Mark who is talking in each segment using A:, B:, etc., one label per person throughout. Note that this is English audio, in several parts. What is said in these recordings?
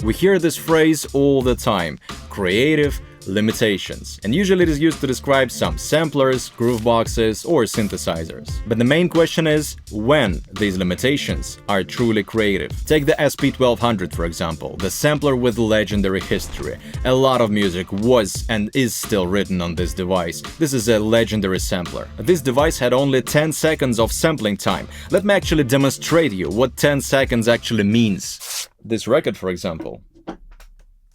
A: We hear this phrase all the time: creative limitations, and usually it is used to describe some samplers, groove boxes, or synthesizers. But the main question is when these limitations are truly creative. Take the SP1200 for example, the sampler with legendary history. A lot of music was and is still written on this device. This is a legendary sampler. This device had only 10 seconds of sampling time. Let me actually demonstrate you what 10 seconds actually means. This record, for example.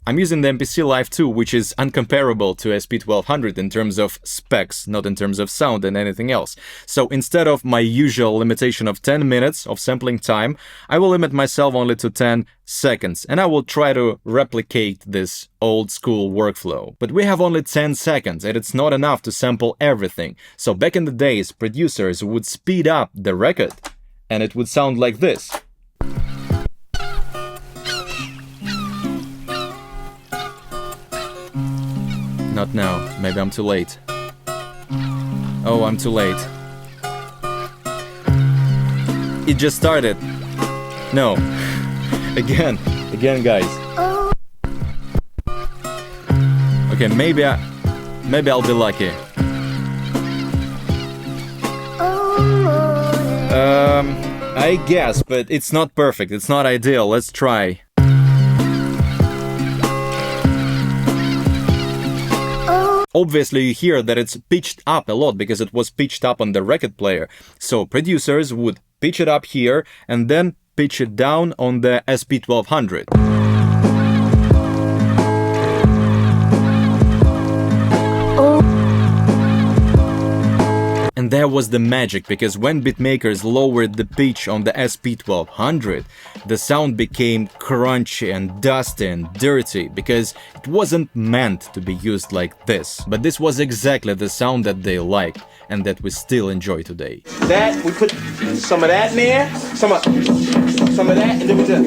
A: I'm using the MPC Live 2, which is uncomparable to SP1200 in terms of specs, not in terms of sound and anything else. So instead of my usual limitation of 10 minutes of sampling time, I will limit myself only to 10 seconds, and I will try to replicate this old school workflow. But we have only 10 seconds, and it's not enough to sample everything. So back in the days, producers would speed up the record, and it would sound like this. Not now. Maybe I'm too late. Oh, I'm too late. It just started. No. Again, guys. Okay, maybe I'll be lucky. I guess, but it's not perfect. It's not ideal. Let's try. Obviously you hear that it's pitched up a lot because it was pitched up on the record player. So producers would pitch it up here and then pitch it down on the SP1200. And there was the magic, because when beatmakers lowered the pitch on the SP1200, the sound became crunchy and dusty and dirty, because it wasn't meant to be used like this. But this was exactly the sound that they liked, and that we still enjoy today.
B: That, we put some of that in there, some of that, and then we just...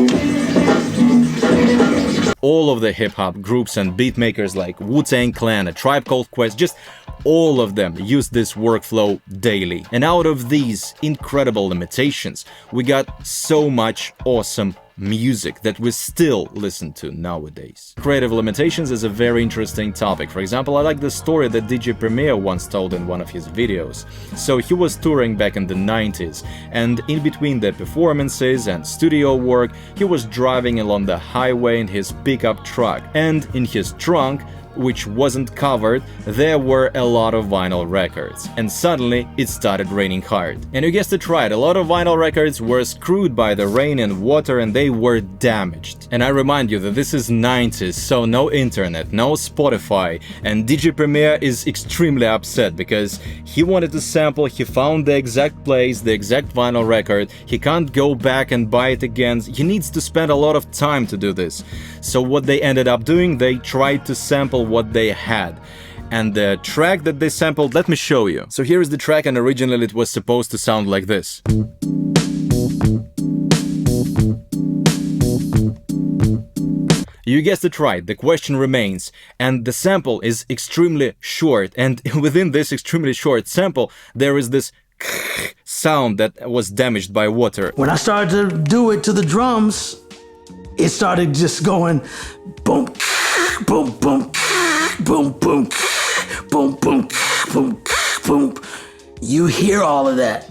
A: All of the hip-hop groups and beatmakers like Wu-Tang Clan, A Tribe Called Quest, just all of them use this workflow daily. And out of these incredible limitations, we got so much awesome music that we still listen to nowadays. Creative limitations is a very interesting topic. For example, I like the story that DJ Premier once told in one of his videos. So he was touring back in the 90s, and in between the performances and studio work, he was driving along the highway in his pickup truck, and in his trunk, which wasn't covered, there were a lot of vinyl records. And suddenly it started raining hard. And you guessed it right, a lot of vinyl records were screwed by the rain and water, and they were damaged. And I remind you that this is 90s, so no internet, no Spotify, and DJ Premier is extremely upset because he wanted to sample, he found the exact place, the exact vinyl record, he can't go back and buy it again, he needs to spend a lot of time to do this. So what they ended up doing, they tried to sample what they had. And the track that they sampled, let me show you. So here is the track, and originally it was supposed to sound like this. You guessed it right, the question remains, and the sample is extremely short, and within this extremely short sample there is this sound that was damaged by water.
C: When I started to do it to the drums, it started just going boom, boom, boom, boom, boom, boom, boom, boom, boom. You hear all of that.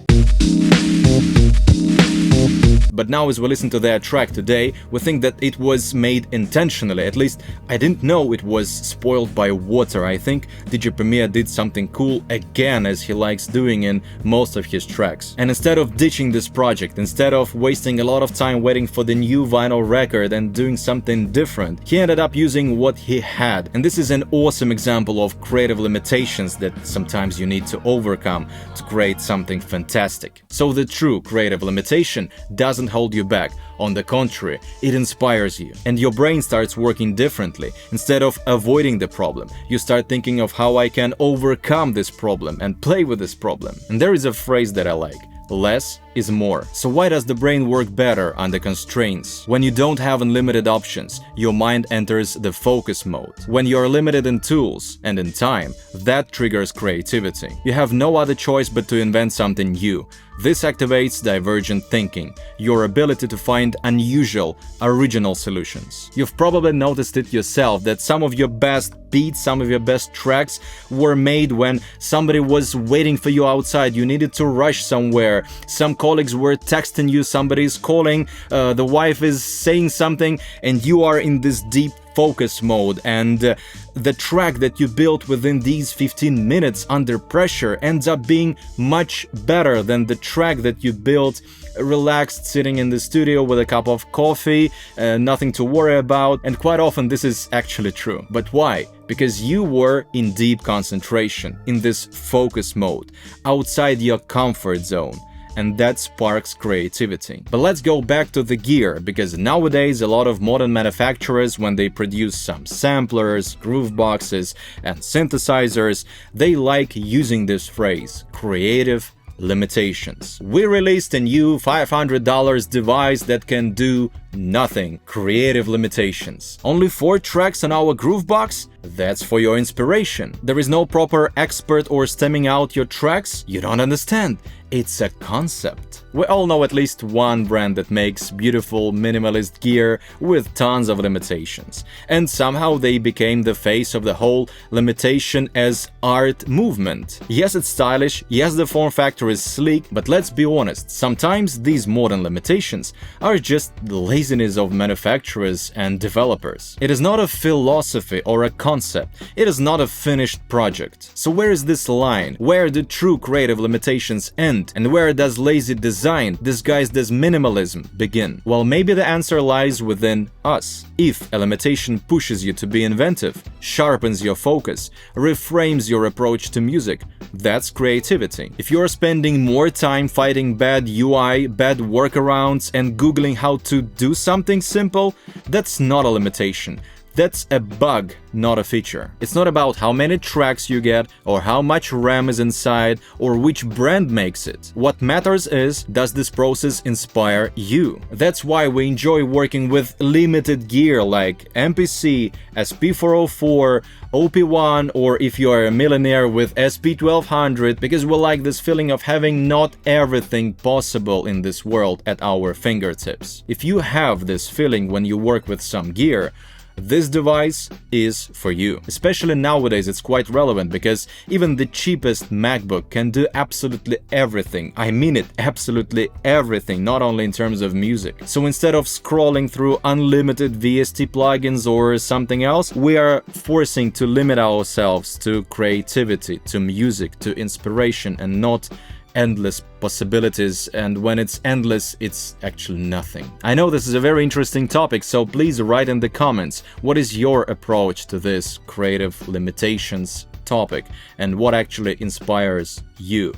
A: But now as we listen to their track today, we think that it was made intentionally. At least I didn't know it was spoiled by water. I think DJ Premier did something cool again, as he likes doing in most of his tracks. And instead of ditching this project, instead of wasting a lot of time waiting for the new vinyl record and doing something different, he ended up using what he had. And this is an awesome example of creative limitations that sometimes you need to overcome to create something fantastic. So the true creative limitation doesn't hold you back. On the contrary, it inspires you, and your brain starts working differently. Instead of avoiding the problem, you start thinking of how I can overcome this problem and play with this problem. And there is a phrase that I like: less is more. So why does the brain work better under constraints? When you don't have unlimited options, your mind enters the focus mode. When you're limited in tools and in time, that triggers creativity. You have no other choice but to invent something new. This activates divergent thinking, your ability to find unusual, original solutions. You've probably noticed it yourself that some of your best beats, some of your best tracks were made when somebody was waiting for you outside, you needed to rush somewhere, some colleagues were texting you, somebody's calling, the wife is saying something, and you are in this deep focus mode, and the track that you built within these 15 minutes under pressure ends up being much better than the track that you built relaxed sitting in the studio with a cup of coffee, nothing to worry about. And quite often this is actually true. But why? Because you were in deep concentration, in this focus mode, outside your comfort zone. And that sparks creativity. But let's go back to the gear, because nowadays a lot of modern manufacturers, when they produce some samplers, groove boxes, and synthesizers, they like using this phrase, creative limitations. We released a new $500 device that can do nothing. Creative limitations. Only 4 tracks on our groove box? That's for your inspiration. There is no proper expert or stemming out your tracks? You don't understand. It's a concept. We all know at least one brand that makes beautiful minimalist gear with tons of limitations. And somehow they became the face of the whole limitation as art movement. Yes, it's stylish, yes, the form factor is sleek, but let's be honest, sometimes these modern limitations are just the laziness of manufacturers and developers. It is not a philosophy or a concept, it is not a finished project. So where is this line? Where do true creative limitations end? And where does lazy design, disguised as minimalism, begin? Well, maybe the answer lies within us. If a limitation pushes you to be inventive, sharpens your focus, reframes your approach to music, that's creativity. If you're spending more time fighting bad UI, bad workarounds, and Googling how to do something simple, that's not a limitation. That's a bug, not a feature. It's not about how many tracks you get, or how much RAM is inside, or which brand makes it. What matters is, does this process inspire you? That's why we enjoy working with limited gear like MPC, SP404, OP1, or if you are a millionaire with SP1200, because we like this feeling of having not everything possible in this world at our fingertips. If you have this feeling when you work with some gear, this device is for you. Especially nowadays it's quite relevant, because even the cheapest MacBook can do absolutely everything. I mean it, absolutely everything, not only in terms of music. So instead of scrolling through unlimited VST plugins or something else, we are forcing to limit ourselves to creativity, to music, to inspiration, and not endless possibilities. And when it's endless, it's actually nothing. I know this is a very interesting topic, so please write in the comments what is your approach to this creative limitations topic and what actually inspires you.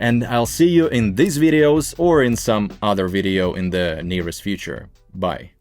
A: And I'll see you in these videos or in some other video in the nearest future. Bye.